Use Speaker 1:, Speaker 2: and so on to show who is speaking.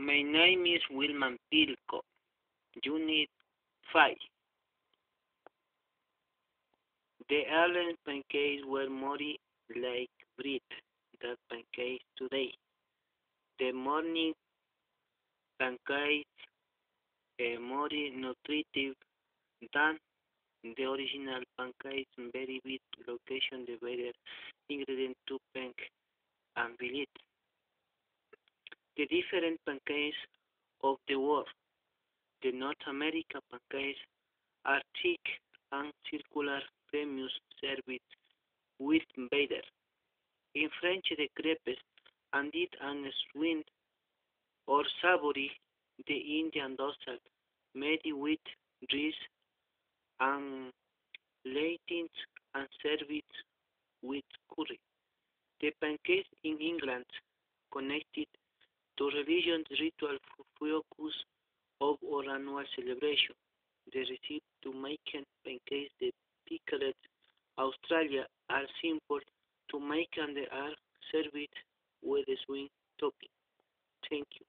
Speaker 1: My name is Wilman Pilco. Unit 5. The earlier pancakes were more like bread than pancakes today. The morning pancakes are more nutritive than the original pancakes, very big location, the better ingredient to pank and billet. The different pancakes of the world. The North American pancakes are thick and circular premiums served with batter. In French, the crepes and it and sweet or savory, the Indian dosa made with rice and lentils and served with curry. The pancakes in England connected to religious ritual focus of our annual celebration. The recipe to making pancakes the pickled Australia are simple to make and they are served with a sweet topping. Thank you.